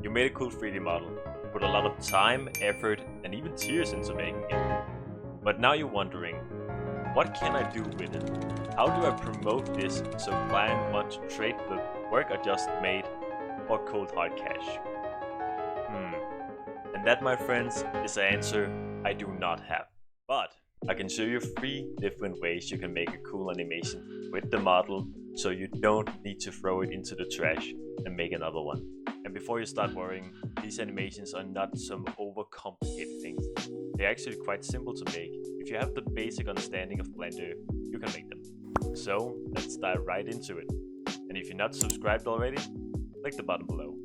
You made a cool 3D model, put a lot of time, effort, and even tears into making it. But now you're wondering, what can I do with it? How do I promote this so clients want to trade the work I just made or cold hard cash? And that, my friends, is the answer I do not have. But I can show you 3 different ways you can make a cool animation with the model so you don't need to throw it into the trash and make another one. And before you start worrying, these animations are not some overcomplicated things. They're actually quite simple to make. If you have the basic understanding of Blender, you can make them. So let's dive right into it. And if you're not subscribed already, click the button below.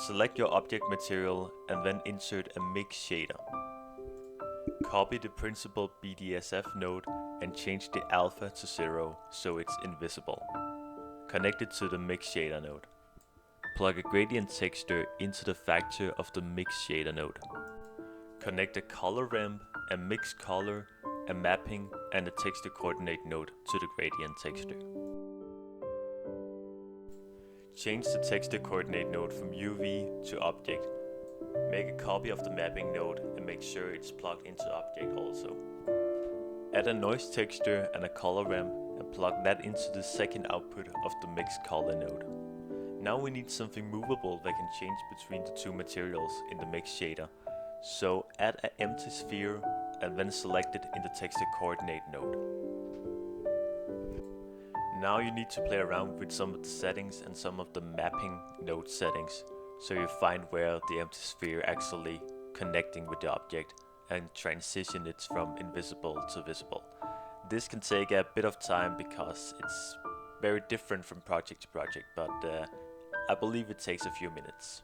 Select your object material and then insert a mix shader. Copy the principal BDSF node and change the alpha to 0 so it's invisible. Connect it to the mix shader node. Plug a gradient texture into the factor of the mix shader node. Connect a color ramp, a mix color, a mapping, and a texture coordinate node to the gradient texture. Change the texture coordinate node from UV to object. Make a copy of the mapping node and make sure it's plugged into object also. Add a noise texture and a color ramp and plug that into the second output of the mix color node. Now we need something movable that can change between the two materials in the mix shader. So add an empty sphere and then select it in the texture coordinate node. Now you need to play around with some of the settings and some of the mapping node settings so you find where the empty sphere actually connecting with the object and transition it from invisible to visible. This can take a bit of time because it's very different from project to project, but I believe it takes a few minutes.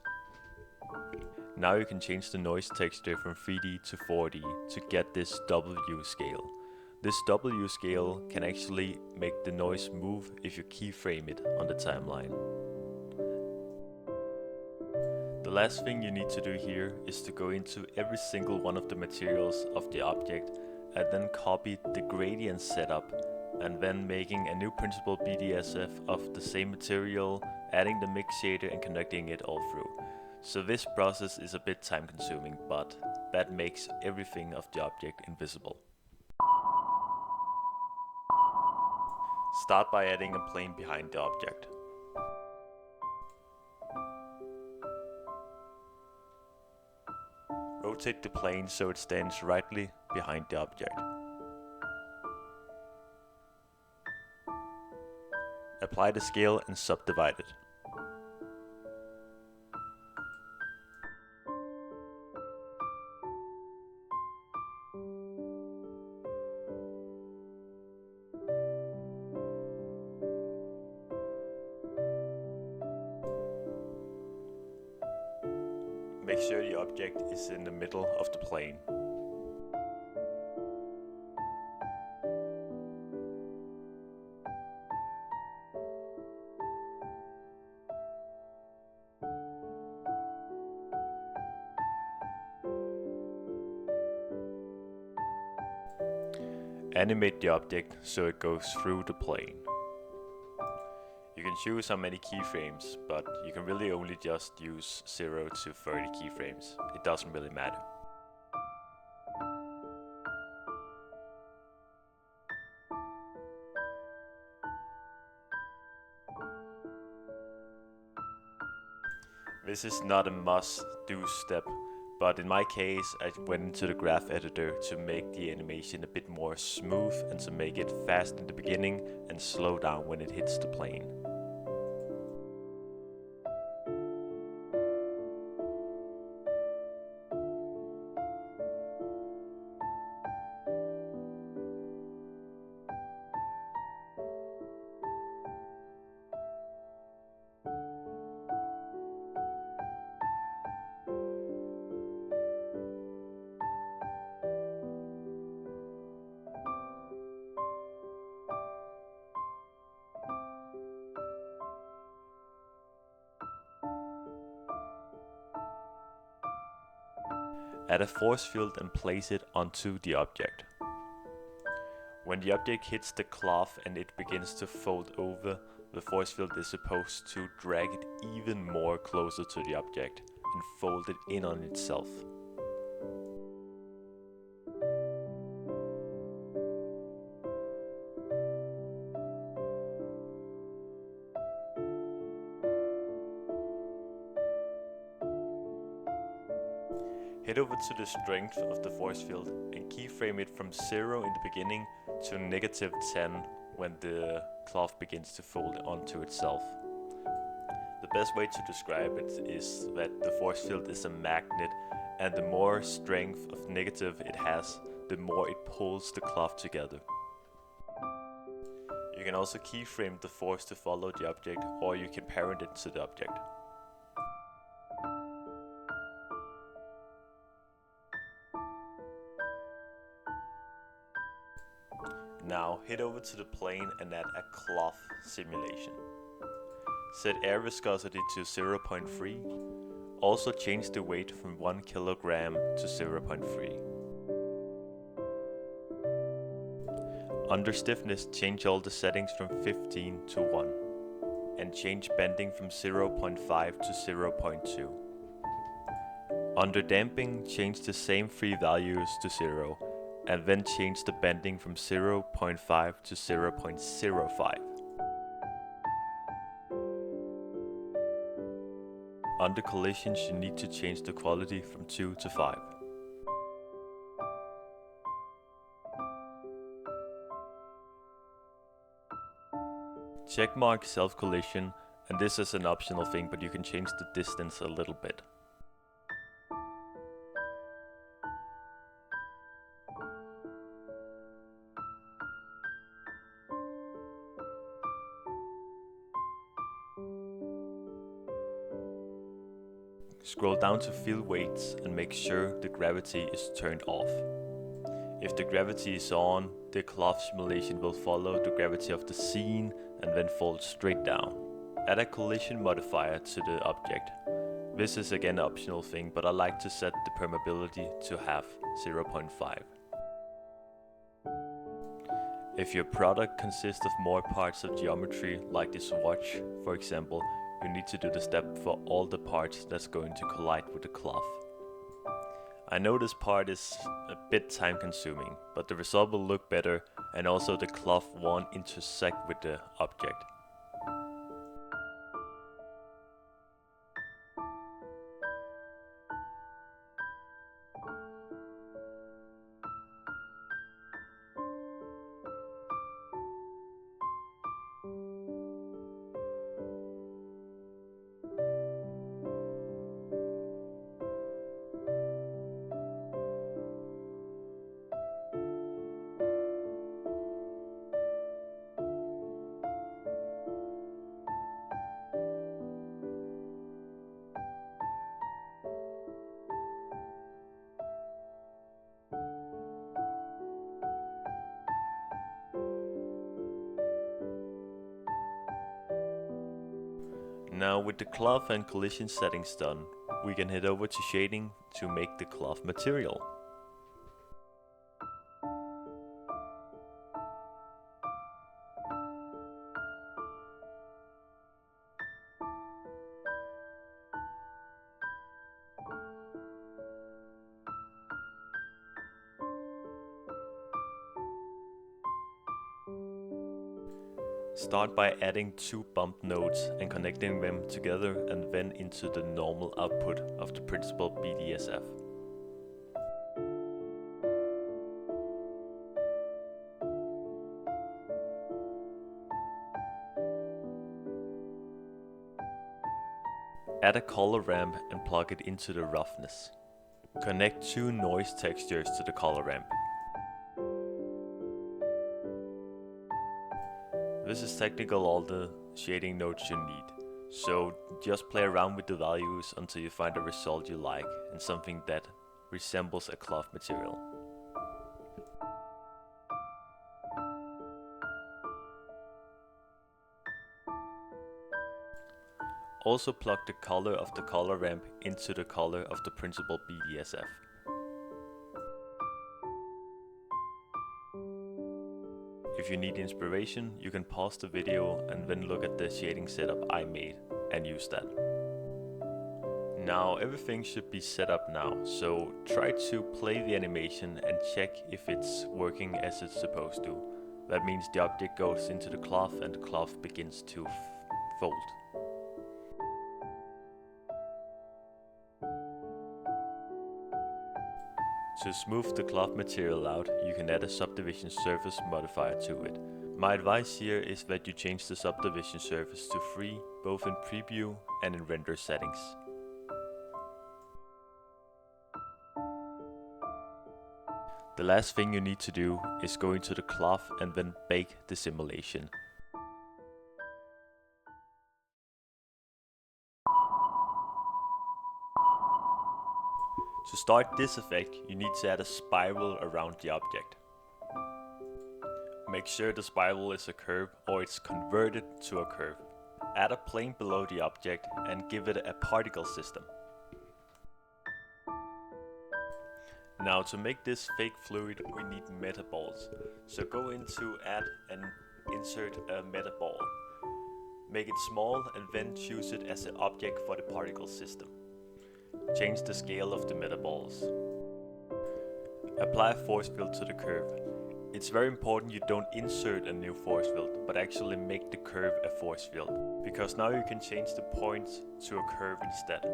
Now you can change the noise texture from 3D to 4D to get this W scale. This W scale can actually make the noise move if you keyframe it on the timeline. The last thing you need to do here is to go into every single one of the materials of the object and then copy the gradient setup and then making a new principal BDSF of the same material, adding the mix shader and connecting it all through. So this process is a bit time consuming, but that makes everything of the object invisible. Start by adding a plane behind the object. Rotate the plane so it stands rightly behind the object. Apply the scale and subdivide it. Make sure the object is in the middle of the plane. Animate the object so it goes through the plane. You can choose how many keyframes, but you can really only just use 0 to 30 keyframes. It doesn't really matter. This is not a must-do step, but in my case I went into the graph editor to make the animation a bit more smooth and to make it fast in the beginning and slow down when it hits the plane. Add a force field and place it onto the object. When the object hits the cloth and it begins to fold over, the force field is supposed to drag it even more closer to the object and fold it in on itself. Head over to the strength of the force field and keyframe it from 0 in the beginning to -10 when the cloth begins to fold onto itself. The best way to describe it is that the force field is a magnet, and the more strength of negative it has, the more it pulls the cloth together. You can also keyframe the force to follow the object, or you can parent it to the object. Now head over to the plane and add a cloth simulation. Set air viscosity to 0.3. Also change the weight from 1 kilogram to 0.3. Under stiffness, change all the settings from 15 to 1. And change bending from 0.5 to 0.2. Under damping, change the same 3 values to 0. And then change the bending from 0.5 to 0.05. Under collisions, you need to change the quality from 2 to 5. Checkmark self-collision, and this is an optional thing, but you can change the distance a little bit. Scroll down to field weights and make sure the gravity is turned off. If the gravity is on, the cloth simulation will follow the gravity of the scene and then fall straight down. Add a collision modifier to the object. This is again an optional thing, but I like to set the permeability to half, 0.5. If your product consists of more parts of geometry, like this watch, for example, you need to do the step for all the parts that's going to collide with the cloth. I know this part is a bit time consuming, but the result will look better, and also the cloth won't intersect with the object. Now with the cloth and collision settings done, we can head over to shading to make the cloth material. Start by adding 2 bump nodes and connecting them together and then into the normal output of the principal BDSF. Add a color ramp and plug it into the roughness. Connect 2 noise textures to the color ramp. This is technically all the shading nodes you need, so just play around with the values until you find a result you like and something that resembles a cloth material. Also plug the color of the color ramp into the color of the principal BDSF. If you need inspiration, you can pause the video and then look at the shading setup I made and use that. Now everything should be set up now, so try to play the animation and check if it's working as it's supposed to. That means the object goes into the cloth and the cloth begins to fold. To smooth the cloth material out, you can add a subdivision surface modifier to it. My advice here is that you change the subdivision surface to 3, both in preview and in render settings. The last thing you need to do is go into the cloth and then bake the simulation. To start this effect, you need to add a spiral around the object. Make sure the spiral is a curve or it's converted to a curve. Add a plane below the object and give it a particle system. Now to make this fake fluid we need meta balls. So go into add and insert a meta ball. Make it small and then choose it as an object for the particle system. Change the scale of the meta balls. Apply a force field to the curve. It's very important you don't insert a new force field, but actually make the curve a force field, because now you can change the points to a curve instead.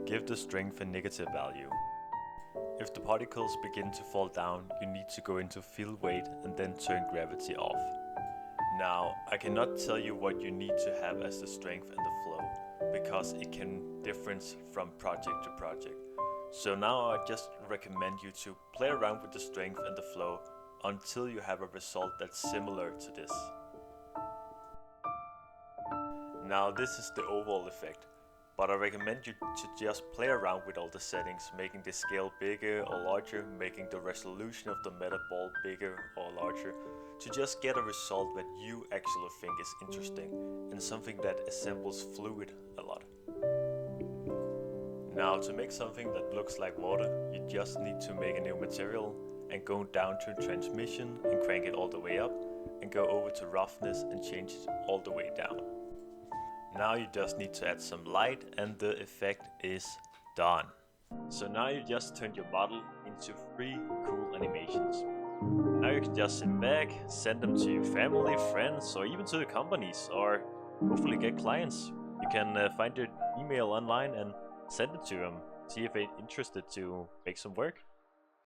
Give the strength a negative value. If the particles begin to fall down, you need to go into field weight and then turn gravity off. Now, I cannot tell you what you need to have as the strength and the flow, because it can differ from project to project. So now I just recommend you to play around with the strength and the flow until you have a result that's similar to this. Now this is the overall effect, but I recommend you to just play around with all the settings, making the scale bigger or larger, making the resolution of the meta ball bigger or larger, to just get a result that you actually think is interesting and something that assembles fluid a lot. Now to make something that looks like water, you just need to make a new material and go down to transmission and crank it all the way up and go over to roughness and change it all the way down. Now you just need to add some light and the effect is done. So now you just turned your model into 3 cool animations. Now you can just sit back, send them to your family, friends, or even to the companies, or hopefully get clients. You can find their email online and send it to them, see if they're interested to make some work.